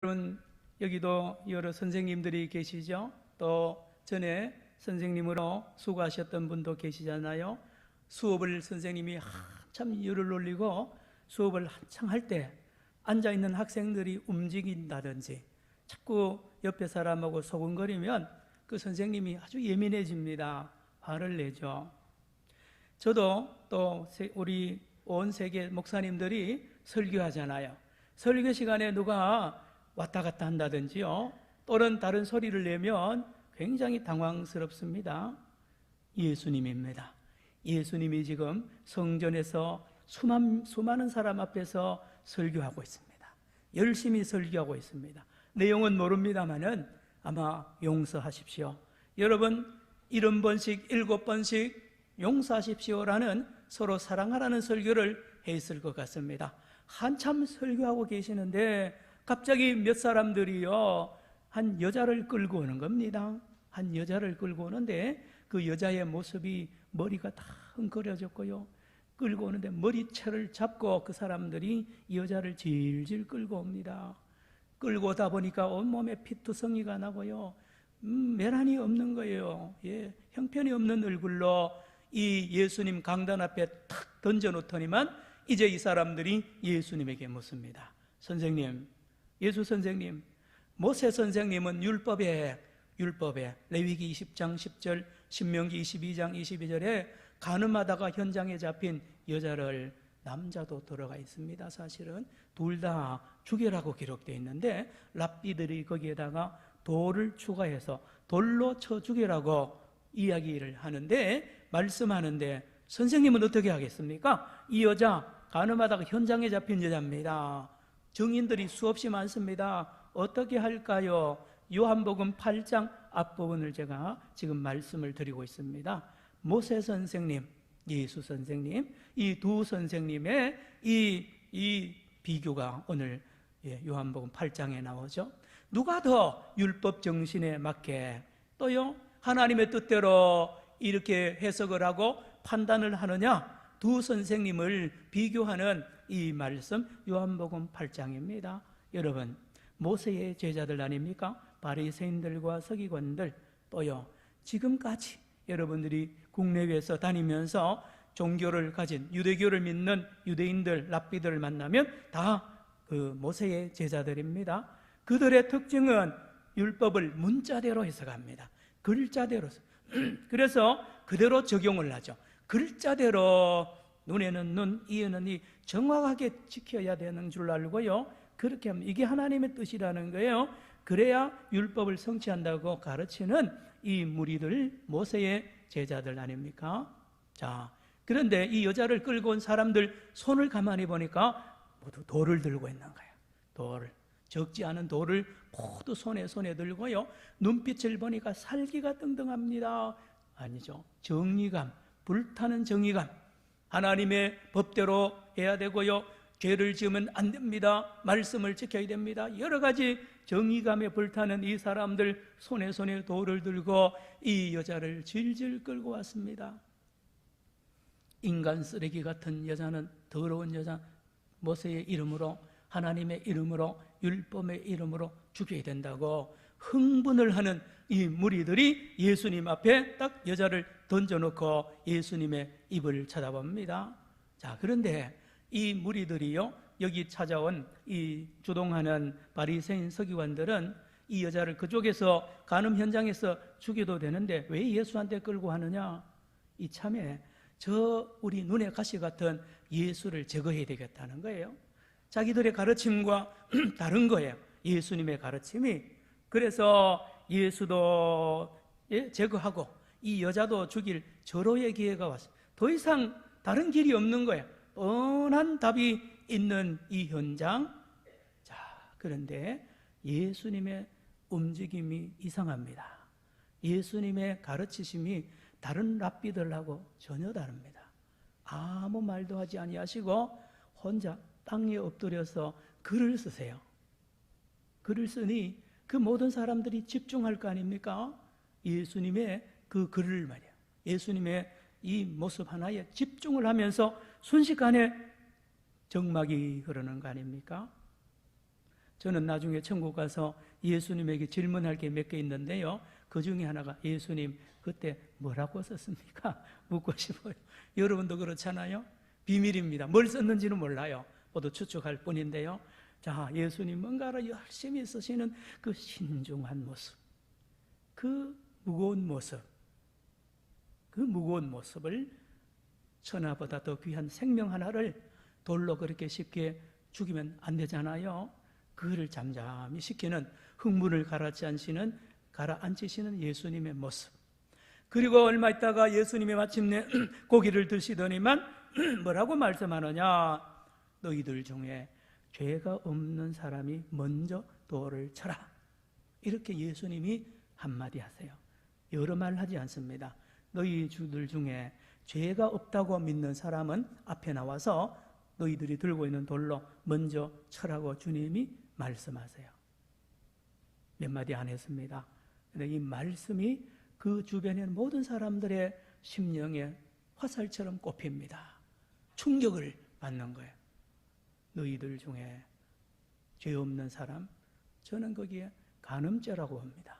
여러분, 여기도 여러 선생님들이 계시죠? 또 전에 선생님으로 수고하셨던 분도 계시잖아요. 수업을 선생님이 한참 열을 올리고 수업을 한창 할 때 앉아있는 학생들이 움직인다든지 자꾸 옆에 사람하고 소근거리면 그 선생님이 아주 예민해집니다. 화를 내죠. 저도 또 우리 온 세계 목사님들이 설교하잖아요. 설교 시간에 누가 왔다 갔다 한다든지요, 또는 다른 소리를 내면 굉장히 당황스럽습니다. 예수님입니다. 예수님이 지금 성전에서 수많은 사람 앞에서 설교하고 있습니다. 열심히 설교하고 있습니다. 내용은 모릅니다만은 아마 용서하십시오. 여러분 70번씩 7번씩 용서하십시오라는, 서로 사랑하라는 설교를 했을 것 같습니다. 한참 설교하고 계시는데 갑자기 몇 사람들이요, 한 여자를 끌고 오는 겁니다. 한 여자를 끌고 오는데 그 여자의 모습이 머리가 다 헝클어졌고요, 끌고 오는데 머리채를 잡고 그 사람들이 이 여자를 질질 끌고 옵니다. 끌고 오다 보니까 온몸에 피투성이가 나고요, 매란이 없는 거예요. 형편이 없는 얼굴로 이 예수님 강단 앞에 탁 던져놓더니만 이제 이 사람들이 예수님에게 묻습니다. 선생님, 예수 선생님, 모세 선생님은 율법에 레위기 20장 10절, 신명기 22장 22절에 간음하다가 현장에 잡힌 여자를, 남자도 들어가 있습니다. 사실은 둘 다 죽여라고 기록되어 있는데 랍비들이 거기에다가 돌을 추가해서 돌로 쳐 죽여라고 이야기를 하는데, 말씀하는데 선생님은 어떻게 하겠습니까? 이 여자 간음하다가 현장에 잡힌 여자입니다. 증인들이 수없이 많습니다. 어떻게 할까요? 요한복음 8장 앞부분을 제가 지금 말씀을 드리고 있습니다. 모세 선생님, 예수 선생님, 이 두 선생님의 이 비교가 오늘 요한복음 8장에 나오죠. 누가 더 율법 정신에 맞게 또요 하나님의 뜻대로 이렇게 해석을 하고 판단을 하느냐, 두 선생님을 비교하는 이 말씀 요한복음 8장입니다. 여러분, 모세의 제자들 아닙니까? 바리새인들과 서기관들, 또요 지금까지 여러분들이 국내외에서 다니면서 종교를 가진 유대교를 믿는 유대인들, 랍비들을 만나면 다 그 모세의 제자들입니다. 그들의 특징은 율법을 문자대로 해석합니다. 글자대로. 그래서 그대로 적용을 하죠. 글자대로, 눈에는 눈, 이에는 이, 정확하게 지켜야 되는 줄 알고요, 그렇게 하면 이게 하나님의 뜻이라는 거예요. 그래야 율법을 성취한다고 가르치는 이 무리들, 모세의 제자들 아닙니까? 자, 그런데 이 여자를 끌고 온 사람들 손을 가만히 보니까 모두 돌을 들고 있는 거예요. 돌을, 적지 않은 돌을 모두 손에 들고요, 눈빛을 보니까 살기가 등등합니다. 아니죠, 정의감, 불타는 정의감. 하나님의 법대로 해야 되고요, 죄를 지으면 안 됩니다. 말씀을 지켜야 됩니다. 여러 가지 정의감에 불타는 이 사람들, 손에 돌을 들고 이 여자를 질질 끌고 왔습니다. 인간 쓰레기 같은 여자는, 더러운 여자, 모세의 이름으로, 하나님의 이름으로, 율법의 이름으로 죽여야 된다고 흥분을 하는 이 무리들이 예수님 앞에 딱 여자를 던져놓고 예수님의 입을 쳐다봅니다. 자, 그런데 이 무리들이요, 여기 찾아온 이 주동하는 바리새인 서기관들은 이 여자를 그쪽에서 간음 현장에서 죽여도 되는데 왜 예수한테 끌고 하느냐? 이참에 우리 눈에 가시 같은 예수를 제거해야 되겠다는 거예요. 자기들의 가르침과 다른 거예요, 예수님의 가르침이. 그래서 예수도 제거하고 이 여자도 죽일 절호의 기회가 왔어요. 더 이상 다른 길이 없는 거예요. 뻔한 답이 있는 이 현장. 자, 그런데 예수님의 움직임이 이상합니다. 예수님의 가르치심이 다른 랍비들하고 전혀 다릅니다. 아무 말도 하지 아니하시고 혼자 땅에 엎드려서 글을 쓰세요. 글을 쓰니 그 모든 사람들이 집중할 거 아닙니까? 예수님의 그 글을 말이야, 예수님의 이 모습 하나에 집중을 하면서 순식간에 정막이 흐르는 거 아닙니까? 저는 나중에 천국 가서 예수님에게 질문할 게 몇 개 있는데요, 그 중에 하나가 예수님 그때 뭐라고 썼습니까? 묻고 싶어요. 여러분도 그렇잖아요. 비밀입니다. 뭘 썼는지는 몰라요. 모두 추측할 뿐인데요. 자, 예수님 뭔가를 열심히 쓰시는 그 신중한 모습, 그 무거운 모습, 그 무거운 모습을 천하보다 더 귀한 생명 하나를 돌로 그렇게 쉽게 죽이면 안 되잖아요. 그를 잠잠히 시키는, 흥분을 가라앉히시는 예수님의 모습. 그리고 얼마 있다가 예수님이 마침내 고기를 드시더니만 뭐라고 말씀하느냐? 너희들 중에 죄가 없는 사람이 먼저 돌을 쳐라. 이렇게 예수님이 한마디 하세요. 여러 말 하지 않습니다. 너희들 중에 죄가 없다고 믿는 사람은 앞에 나와서 너희들이 들고 있는 돌로 먼저 쳐라고 주님이 말씀하세요. 몇 마디 안 했습니다. 그런데 이 말씀이 그 주변의 모든 사람들의 심령에 화살처럼 꼽힙니다. 충격을 받는 거예요. 너희들 중에 죄 없는 사람, 저는 거기에 간음죄라고 합니다.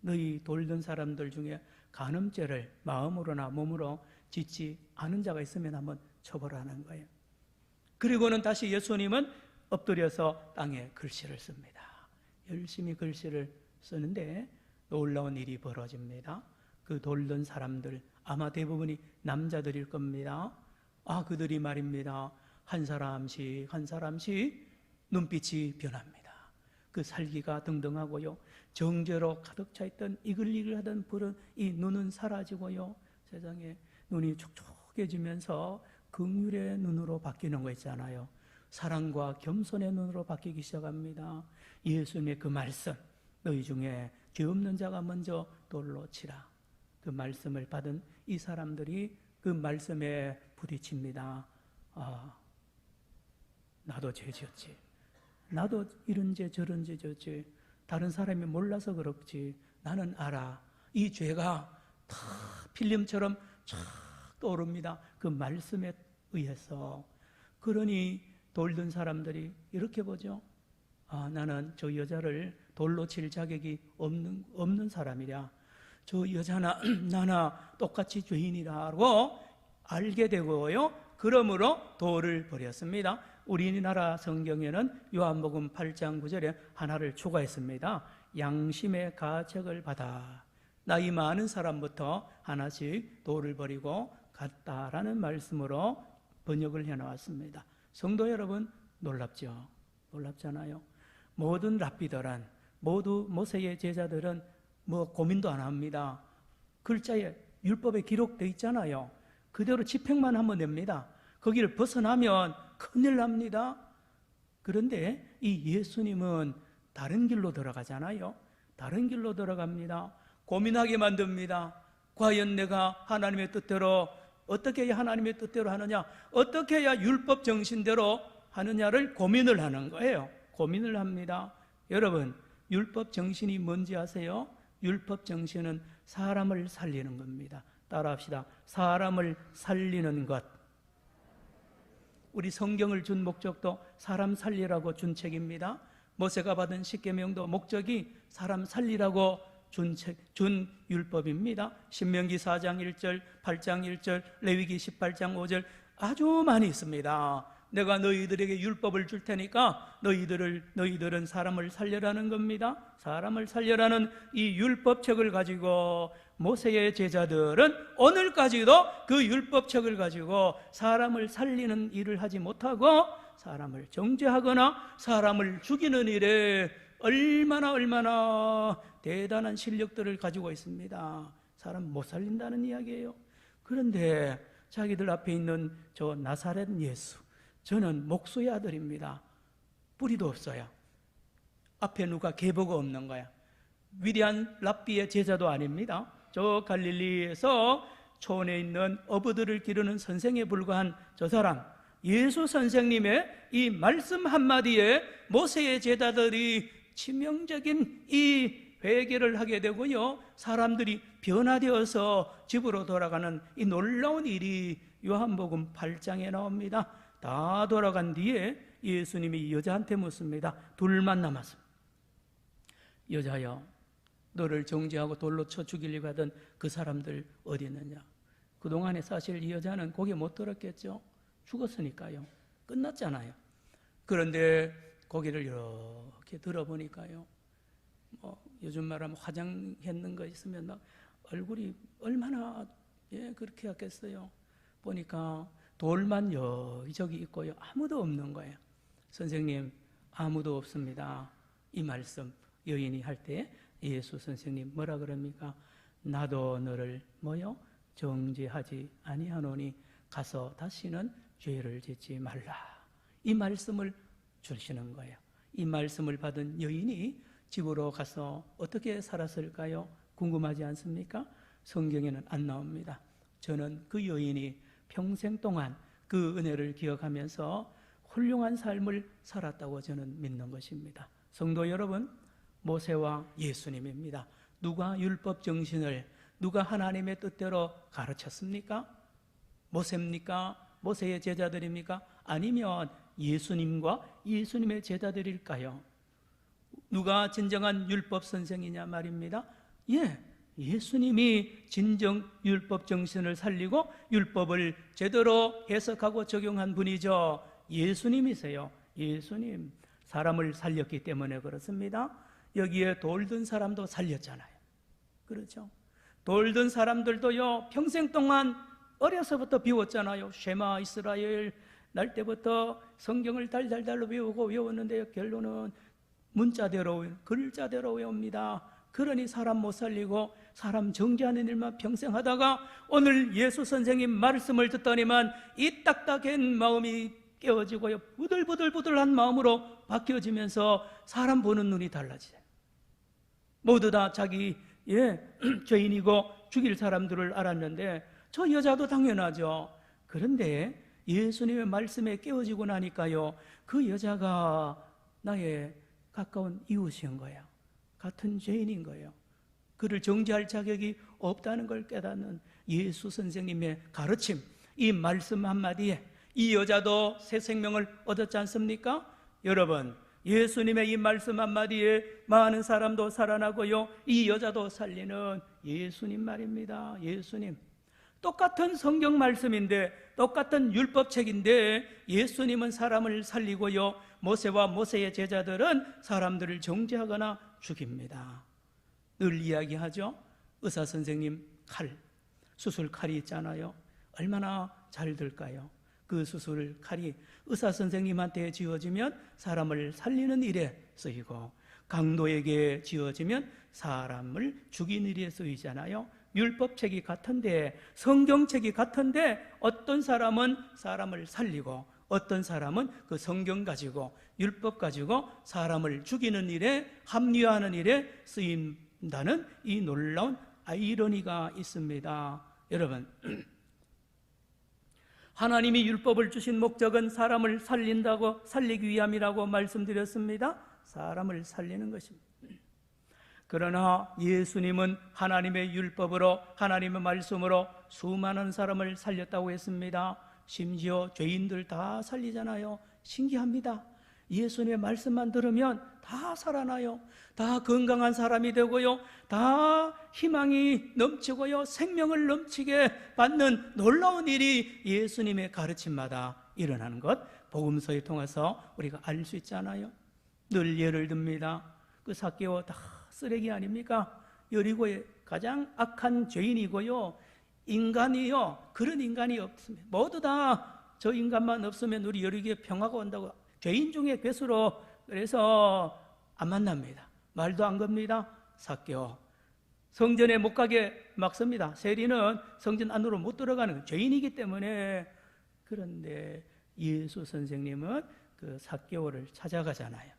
너희 돌던 사람들 중에 간음죄를 마음으로나 몸으로 짓지 않은 자가 있으면 한번 처벌하는 거예요. 그리고는 다시 예수님은 엎드려서 땅에 글씨를 씁니다. 열심히 글씨를 쓰는데 놀라운 일이 벌어집니다. 그 돌던 사람들, 아마 대부분이 남자들일 겁니다. 그들이 말입니다, 한 사람씩 한 사람씩 눈빛이 변합니다. 그 살기가 등등하고요, 정죄로 가득 차 있던 이글이글하던 불은 이 눈은 사라지고요, 세상에 눈이 촉촉해지면서 긍휼의 눈으로 바뀌는 거 있잖아요. 사랑과 겸손의 눈으로 바뀌기 시작합니다. 예수님의 그 말씀, 너희 중에 죄 없는 자가 먼저 돌로 치라. 그 말씀을 받은 이 사람들이 그 말씀에 부딪힙니다. 나도 죄 지었지. 나도 이런 죄 저런 죄 지었지. 다른 사람이 몰라서 그렇지. 나는 알아. 이 죄가 다 필름처럼 쫙 떠오릅니다. 그 말씀에 의해서. 그러니 돌던 사람들이 이렇게 보죠. 나는 저 여자를 돌로 칠 자격이 없는 사람이랴. 저 여자나 나나 똑같이 죄인이라고 알게 되고요, 그러므로 돌을 버렸습니다. 우리나라 성경에는 요한복음 8장 9절에 하나를 추가했습니다. 양심의 가책을 받아 나이 많은 사람부터 하나씩 돌을 버리고 갔다라는 말씀으로 번역을 해놓았습니다. 성도 여러분, 놀랍죠? 놀랍잖아요. 모든 랍비들은, 모두 모세의 제자들은 고민도 안 합니다. 글자에 율법에 기록되어 있잖아요. 그대로 집행만 하면 됩니다. 거기를 벗어나면 큰일 납니다. 그런데 이 예수님은 다른 길로 들어가잖아요. 다른 길로 들어갑니다. 고민하게 만듭니다. 과연 내가 하나님의 뜻대로, 어떻게 해야 하나님의 뜻대로 하느냐, 어떻게 해야 율법 정신대로 하느냐를 고민을 하는 거예요. 고민을 합니다. 여러분, 율법 정신이 뭔지 아세요? 율법 정신은 사람을 살리는 겁니다. 따라합시다. 사람을 살리는 것. 우리 성경을 준 목적도 사람 살리라고 준 책입니다. 모세가 받은 십계명도 목적이 사람 살리라고 준 율법입니다. 신명기 4장 1절, 8장 1절, 레위기 18장 5절 아주 많이 있습니다. 내가 너희들에게 율법을 줄 테니까 너희들은 사람을 살려라는 겁니다. 사람을 살려라는 이 율법책을 가지고 모세의 제자들은 오늘까지도 그 율법책을 가지고 사람을 살리는 일을 하지 못하고 사람을 정죄하거나 사람을 죽이는 일에 얼마나 대단한 실력들을 가지고 있습니다. 사람 못 살린다는 이야기예요. 그런데 자기들 앞에 있는 저 나사렛 예수, 저는 목수의 아들입니다. 뿌리도 없어요. 앞에 누가 계보가 없는 거야. 위대한 랍비의 제자도 아닙니다. 저 갈릴리에서 초원에 있는 어부들을 기르는 선생에 불과한 저 사람, 예수 선생님의 이 말씀 한마디에 모세의 제자들이 치명적인 이 회개를 하게 되고요, 사람들이 변화되어서 집으로 돌아가는 이 놀라운 일이 요한복음 8장에 나옵니다. 다 돌아간 뒤에 예수님이 여자한테 묻습니다. 둘만 남았습니다. 여자여, 너를 정죄하고 돌로 쳐 죽이려고 하던 그 사람들 어디 있느냐? 그동안에 사실 이 여자는 고개 못 들었겠죠. 죽었으니까요. 끝났잖아요. 그런데 고개를 이렇게 들어보니까요, 요즘 말하면 화장했는 거 있으면 막 얼굴이 얼마나 그렇게 했겠어요. 보니까 돌만 여기저기 있고요, 아무도 없는 거예요. 선생님, 아무도 없습니다. 이 말씀 여인이 할 때 예수 선생님 뭐라 그럽니까? 나도 너를 정죄하지 아니하노니 가서 다시는 죄를 짓지 말라. 이 말씀을 주시는 거예요. 이 말씀을 받은 여인이 집으로 가서 어떻게 살았을까요? 궁금하지 않습니까? 성경에는 안 나옵니다. 저는 그 여인이 평생 동안 그 은혜를 기억하면서 훌륭한 삶을 살았다고 저는 믿는 것입니다. 성도 여러분, 모세와 예수님입니다. 누가 율법 정신을, 누가 하나님의 뜻대로 가르쳤습니까? 모세입니까? 모세의 제자들입니까? 아니면 예수님과 예수님의 제자들일까요? 누가 진정한 율법 선생이냐 말입니다. 예수님이 진정 율법 정신을 살리고 율법을 제대로 해석하고 적용한 분이죠. 예수님이세요. 예수님, 사람을 살렸기 때문에 그렇습니다. 여기에 돌든 사람도 살렸잖아요. 그렇죠? 돌든 사람들도요, 평생 동안 어려서부터 배웠잖아요. 쉐마 이스라엘 날 때부터 성경을 달달달로 외웠는데 결론은 문자대로, 글자대로 외웁니다. 그러니 사람 못 살리고 사람 정죄하는 일만 평생 하다가 오늘 예수 선생님 말씀을 듣더니만 이 딱딱한 마음이 깨어지고요, 부들부들부들한 마음으로 바뀌어지면서 사람 보는 눈이 달라져요. 모두 다 자기 죄인이고 죽일 사람들을 알았는데 저 여자도 당연하죠. 그런데 예수님의 말씀에 깨어지고 나니까요, 그 여자가 나의 가까운 이웃인 거예요. 같은 죄인인 거예요. 그를 정죄할 자격이 없다는 걸 깨닫는 예수 선생님의 가르침, 이 말씀 한마디에 이 여자도 새 생명을 얻었지 않습니까? 여러분, 예수님의 이 말씀 한마디에 많은 사람도 살아나고요, 이 여자도 살리는 예수님 말입니다. 예수님. 똑같은 성경 말씀인데, 똑같은 율법책인데 예수님은 사람을 살리고요, 모세와 모세의 제자들은 사람들을 정죄하거나 죽입니다. 늘 이야기하죠. 의사 선생님 칼, 수술 칼이 있잖아요. 얼마나 잘 들까요? 그 수술 칼이 의사 선생님한테 지어지면 사람을 살리는 일에 쓰이고, 강도에게 지어지면 사람을 죽이는 일에 쓰이잖아요. 율법책이 같은데, 성경책이 같은데 어떤 사람은 사람을 살리고 어떤 사람은 그 성경 가지고 율법 가지고 사람을 죽이는 일에, 합리화하는 일에 쓰인다는 이 놀라운 아이러니가 있습니다. 여러분, 하나님이 율법을 주신 목적은 사람을 살리기 위함이라고 말씀드렸습니다. 사람을 살리는 것입니다. 그러나 예수님은 하나님의 율법으로, 하나님의 말씀으로 수많은 사람을 살렸다고 했습니다. 심지어 죄인들 다 살리잖아요. 신기합니다. 예수님의 말씀만 들으면 다 살아나요. 다 건강한 사람이 되고요, 다 희망이 넘치고요, 생명을 넘치게 받는 놀라운 일이 예수님의 가르침마다 일어나는 것, 복음서에 통해서 우리가 알 수 있잖아요. 늘 예를 듭니다. 그 삭개오 다 쓰레기 아닙니까? 여리고의 가장 악한 죄인이고요, 인간이요, 그런 인간이 없습니다. 모두 다 저 인간만 없으면 우리 여리고에 평화가 온다고, 죄인 중에 괴수로, 그래서 안 만납니다. 말도 안 겁니다. 삭개오 성전에 못 가게 막습니다. 세리는 성전 안으로 못 들어가는 죄인이기 때문에. 그런데 예수 선생님은 그 삭개오를 찾아가잖아요.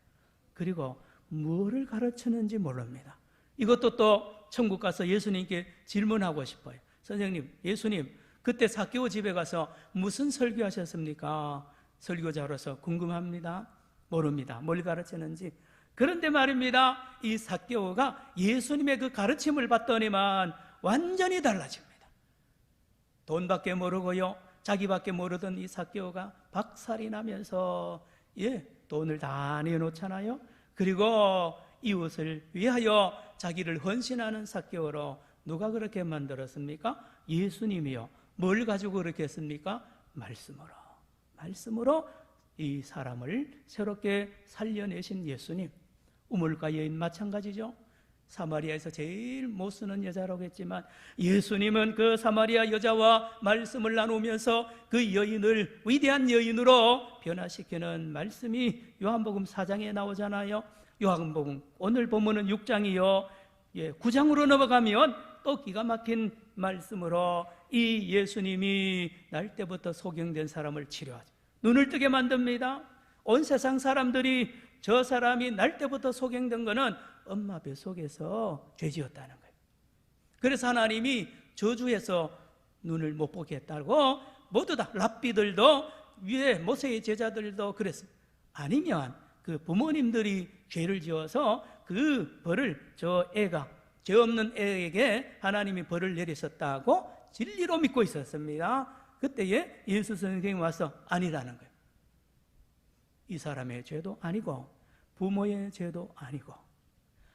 그리고 뭐를 가르치는지 모릅니다. 이것도 또 천국 가서 예수님께 질문하고 싶어요. 선생님, 예수님, 그때 삭개오 집에 가서 무슨 설교하셨습니까? 설교자로서 궁금합니다. 모릅니다. 뭘 가르치는지. 그런데 말입니다, 이 삭개오가 예수님의 그 가르침을 받더니만 완전히 달라집니다. 돈밖에 모르고요, 자기밖에 모르던 이 삭개오가 박살이 나면서 돈을 다 내놓잖아요. 그리고 이웃을 위하여 자기를 헌신하는 삭개오로 누가 그렇게 만들었습니까? 예수님이요. 뭘 가지고 그렇게 했습니까? 말씀으로 이 사람을 새롭게 살려내신 예수님. 우물가 여인 마찬가지죠. 사마리아에서 제일 못 쓰는 여자라고 했지만 예수님은 그 사마리아 여자와 말씀을 나누면서 그 여인을 위대한 여인으로 변화시키는 말씀이 요한복음 4장에 나오잖아요. 요한복음 오늘 본문은 6장이요. 9장으로 넘어가면 또 기가 막힌 말씀으로 이 예수님이 날 때부터 소경된 사람을 치료하죠. 눈을 뜨게 만듭니다. 온 세상 사람들이 저 사람이 날 때부터 소경된 거는 엄마 뱃속에서 죄지었다는 거예요. 그래서 하나님이 저주해서 눈을 못 보게 했다고 모두 다 랍비들도 위에 모세의 제자들도 그랬습니다. 아니면 그 부모님들이 죄를 지어서 그 벌을 죄 없는 애에게 하나님이 벌을 내리셨다고 진리로 믿고 있었습니다. 그때에 예수 선생님이 와서 아니라는 거예요. 이 사람의 죄도 아니고 부모의 죄도 아니고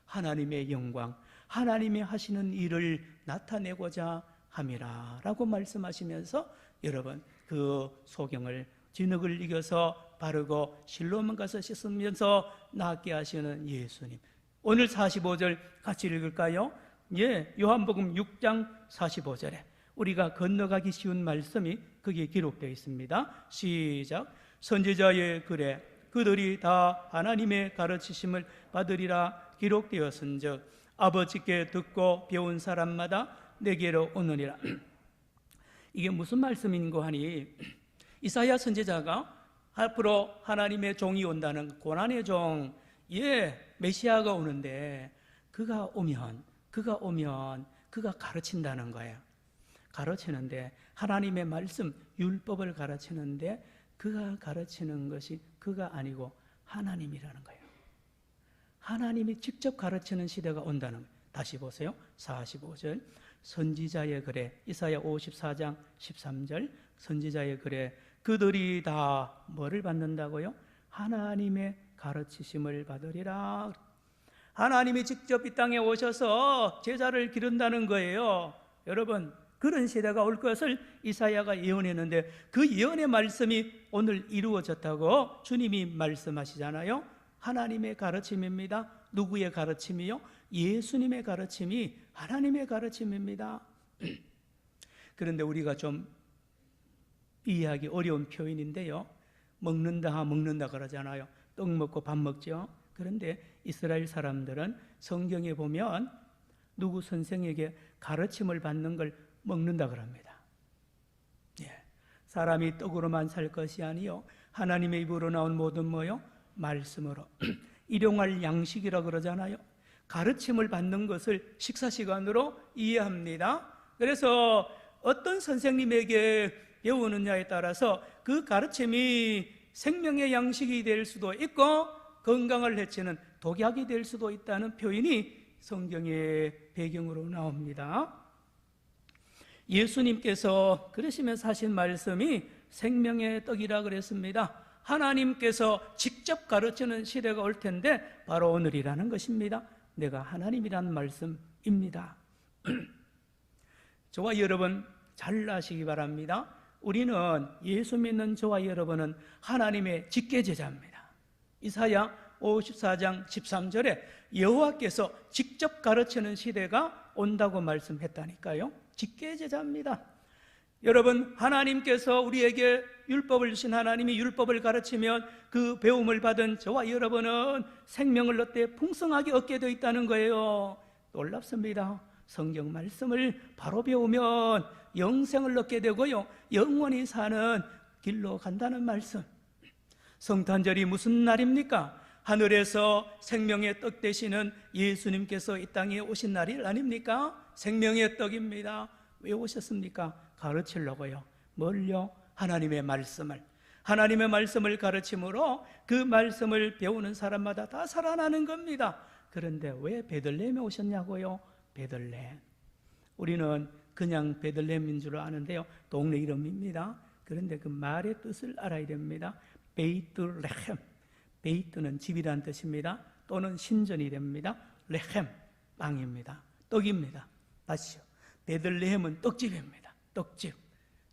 하나님의 영광, 하나님이 하시는 일을 나타내고자 함이라 라고 말씀하시면서 여러분 그 소경을 진흙을 이겨서 바르고 실로만 가서 씻으면서 낫게 하시는 예수님. 오늘 45절 같이 읽을까요? 요한복음 6장 45절에 우리가 건너가기 쉬운 말씀이 거기에 기록되어 있습니다. 시작. 선지자의 글에 그들이 다 하나님의 가르치심을 받으리라 기록되었은즉 아버지께 듣고 배운 사람마다 내게로 오느니라. 이게 무슨 말씀인고 하니 이사야 선지자가 앞으로 하나님의 종이 온다는 고난의 종, 메시아가 오는데 그가 오면 그가 가르친다는 거예요. 가르치는데 하나님의 말씀, 율법을 가르치는데 그가 가르치는 것이 그가 아니고 하나님이라는 거예요. 하나님이 직접 가르치는 시대가 온다는 거예요. 다시 보세요. 45절 선지자의 글에 이사야 54장 13절 선지자의 글에 그들이 다 뭐를 받는다고요? 하나님의 가르치심을 받으리라. 하나님이 직접 이 땅에 오셔서 제자를 기른다는 거예요. 여러분 그런 시대가 올 것을 이사야가 예언했는데 그 예언의 말씀이 오늘 이루어졌다고 주님이 말씀하시잖아요. 하나님의 가르침입니다. 누구의 가르침이요? 예수님의 가르침이 하나님의 가르침입니다. 그런데 우리가 좀 이해하기 어려운 표현인데요. 먹는다 그러잖아요. 떡 먹고 밥 먹죠. 그런데 이스라엘 사람들은 성경에 보면 누구 선생에게 가르침을 받는 걸 먹는다 그럽니다. 사람이 떡으로만 살 것이 아니요 하나님의 입으로 나온 모든 뭐요? 말씀으로 일용할 양식이라 그러잖아요. 가르침을 받는 것을 식사 시간으로 이해합니다. 그래서 어떤 선생님에게 배우느냐에 따라서 그 가르침이 생명의 양식이 될 수도 있고 건강을 해치는 독약이 될 수도 있다는 표현이 성경의 배경으로 나옵니다. 예수님께서 그러시면서 하신 말씀이 생명의 떡이라 그랬습니다. 하나님께서 직접 가르치는 시대가 올 텐데 바로 오늘이라는 것입니다. 내가 하나님이라는 말씀입니다. 저와 여러분 잘 아시기 바랍니다. 우리는 예수 믿는 저와 여러분은 하나님의 직계제자입니다. 이사야 54장 13절에 여호와께서 직접 가르치는 시대가 온다고 말씀했다니까요. 직계제자입니다. 여러분 하나님께서 우리에게 율법을 주신 하나님이 율법을 가르치면 그 배움을 받은 저와 여러분은 생명을 얻되 풍성하게 얻게 되어 있다는 거예요. 놀랍습니다. 성경 말씀을 바로 배우면 영생을 얻게 되고요 영원히 사는 길로 간다는 말씀. 성탄절이 무슨 날입니까? 하늘에서 생명의 떡 되시는 예수님께서 이 땅에 오신 날이 아닙니까? 생명의 떡입니다. 왜 오셨습니까? 가르치려고요. 뭘요? 하나님의 말씀을 가르침으로 그 말씀을 배우는 사람마다 다 살아나는 겁니다. 그런데 왜 베들레헴에 오셨냐고요? 베들레헴. 우리는 그냥 베들레헴인 줄 아는데요 동네 이름입니다. 그런데 그 말의 뜻을 알아야 됩니다. 베이틀레헴. 베이트는 집이란 뜻입니다. 또는 신전이 됩니다. 레헴, 빵입니다. 떡입니다. 다시요. 베들레헴은 떡집입니다. 떡집.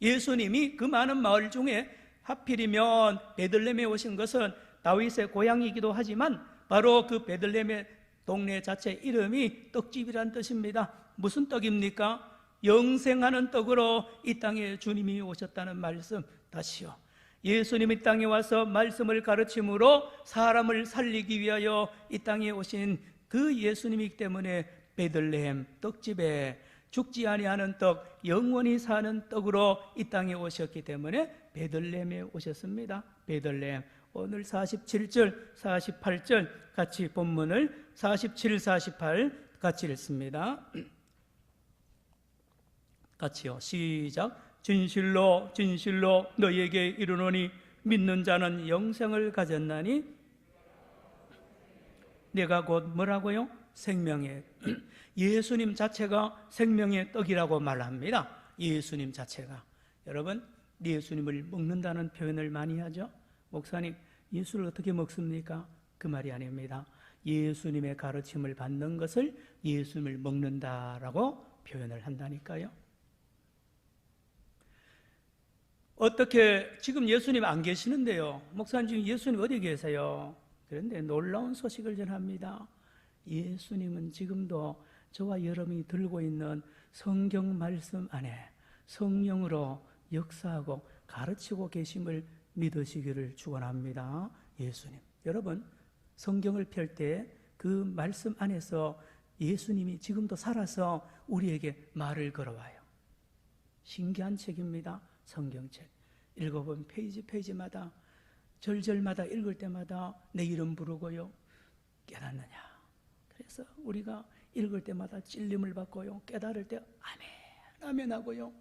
예수님이 그 많은 마을 중에 하필이면 베들레헴에 오신 것은 다윗의 고향이기도 하지만 바로 그 베들레헴의 동네 자체 이름이 떡집이란 뜻입니다. 무슨 떡입니까? 영생하는 떡으로 이 땅에 주님이 오셨다는 말씀. 다시요. 예수님이 땅에 와서 말씀을 가르침으로 사람을 살리기 위하여 이 땅에 오신 그 예수님이기 때문에 베들레헴 떡집에 죽지 아니하는 떡, 영원히 사는 떡으로 이 땅에 오셨기 때문에 베들레헴에 오셨습니다. 베들레헴. 오늘 47절, 48절 같이 본문을 47, 48 같이 읽습니다. 같이요. 시작. 진실로 진실로 너희에게 이르노니 믿는 자는 영생을 가졌나니 내가 곧 뭐라고요? 생명의 예수님 자체가 생명의 떡이라고 말합니다. 예수님 자체가. 여러분, 예수님을 먹는다는 표현을 많이 하죠. 목사님, 예수를 어떻게 먹습니까? 그 말이 아닙니다. 예수님의 가르침을 받는 것을 예수님을 먹는다라고 표현을 한다니까요. 어떻게 지금 예수님 안 계시는데요. 목사님, 지금 예수님 어디 계세요? 그런데 놀라운 소식을 전합니다. 예수님은 지금도 저와 여러분이 들고 있는 성경 말씀 안에 성령으로 역사하고 가르치고 계심을 믿으시기를 축원합니다. 예수님. 여러분, 성경을 펼 때 그 말씀 안에서 예수님이 지금도 살아서 우리에게 말을 걸어와요. 신기한 책입니다. 성경책. 읽어본 페이지마다 절절마다 읽을 때마다 내 이름 부르고요. 깨닫느냐. 그래서 우리가 읽을 때마다 찔림을 받고요. 깨달을 때 아멘, 아멘 하고요.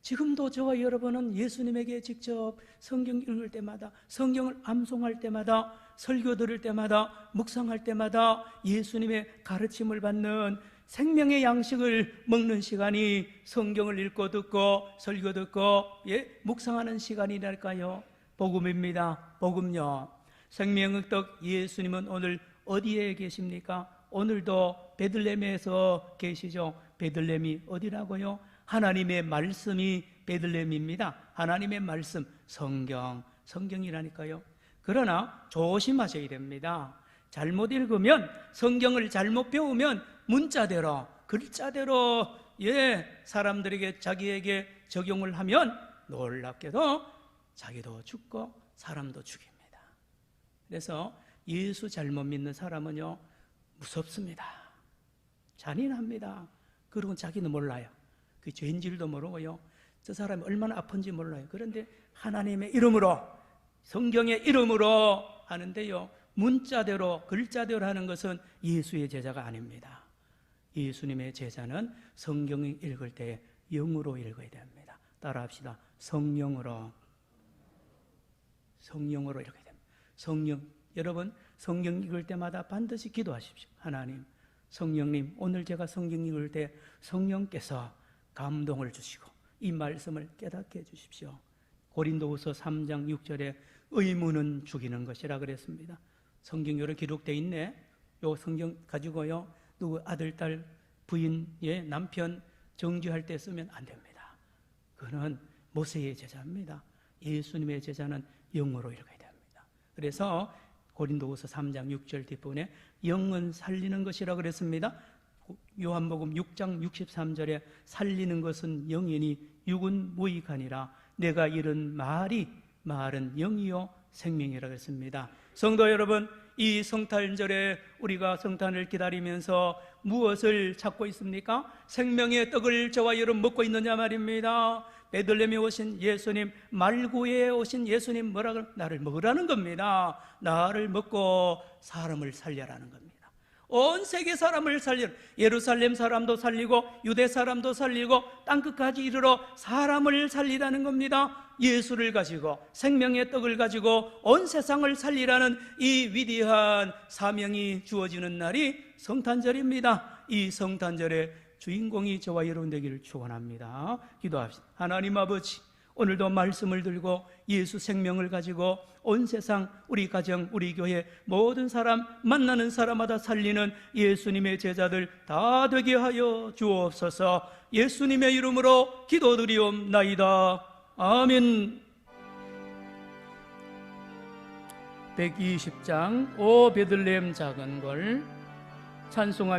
지금도 저와 여러분은 예수님에게 직접 성경 읽을 때마다, 성경을 암송할 때마다, 설교 들을 때마다, 묵상할 때마다 예수님의 가르침을 받는 생명의 양식을 먹는 시간이 성경을 읽고 듣고 설교 듣고 묵상하는 시간이랄까요? 복음입니다. 복음요. 생명의 떡 예수님은 오늘 어디에 계십니까? 오늘도 베들레헴에서 계시죠. 베들레헴이 어디라고요? 하나님의 말씀이 베들레헴입니다. 하나님의 말씀, 성경이라니까요. 그러나 조심하셔야 됩니다. 잘못 읽으면, 성경을 잘못 배우면 문자대로, 글자대로 사람들에게, 자기에게 적용을 하면 놀랍게도 자기도 죽고 사람도 죽입니다. 그래서 예수 잘못 믿는 사람은요, 무섭습니다. 잔인합니다. 그리고 자기는 몰라요. 그 죄인질도 모르고요. 저 사람이 얼마나 아픈지 몰라요. 그런데 하나님의 이름으로, 성경의 이름으로 하는데요, 문자대로, 글자대로 하는 것은 예수의 제자가 아닙니다. 예수님의 제자는 성경을 읽을 때 영으로 읽어야 됩니다. 따라합시다. 성령으로 읽어야 됩니다. 여러분, 성경 읽을 때마다 반드시 기도하십시오. 하나님, 성령님, 오늘 제가 성경 읽을 때 성령께서 감동을 주시고 이 말씀을 깨닫게 해주십시오. 고린도후서 3장 6절에 의무는 죽이는 것이라 그랬습니다. 성경으로 기록되어 있네. 요 성경 가지고요, 누구 아들, 딸, 부인, 남편 정죄할 때 쓰면 안 됩니다. 그는 모세의 제자입니다. 예수님의 제자는 영으로 읽어야 됩니다. 그래서 고린도후서 3장 6절 뒷부분에 영은 살리는 것이라 그랬습니다. 요한복음 6장 63절에 살리는 것은 영이니 육은 무익하니라. 내가 이른 말은 영이요 생명이라 그랬습니다. 성도 여러분, 이 성탄절에 우리가 성탄을 기다리면서 무엇을 찾고 있습니까? 생명의 떡을 저와 여러분 먹고 있느냐 말입니다. 베들레헴에 오신 예수님, 말구에 오신 예수님 뭐라고? 나를 먹으라는 겁니다. 나를 먹고 사람을 살려라는 겁니다. 온 세계 사람을 살려, 예루살렘 사람도 살리고 유대 사람도 살리고 땅끝까지 이르러 사람을 살리라는 겁니다. 예수를 가지고, 생명의 떡을 가지고 온 세상을 살리라는 이 위대한 사명이 주어지는 날이 성탄절입니다. 이 성탄절에 주인공이 저와 여러분 되기를 축원합니다. 기도합시다. 하나님 아버지, 오늘도 말씀을 들고 예수 생명을 가지고 온 세상, 우리 가정, 우리 교회 모든 사람, 만나는 사람마다 살리는 예수님의 제자들 다 되게 하여 주옵소서. 예수님의 이름으로 기도드리옵나이다. 아멘. 120장 오 베들레헴 작은 걸 찬송하며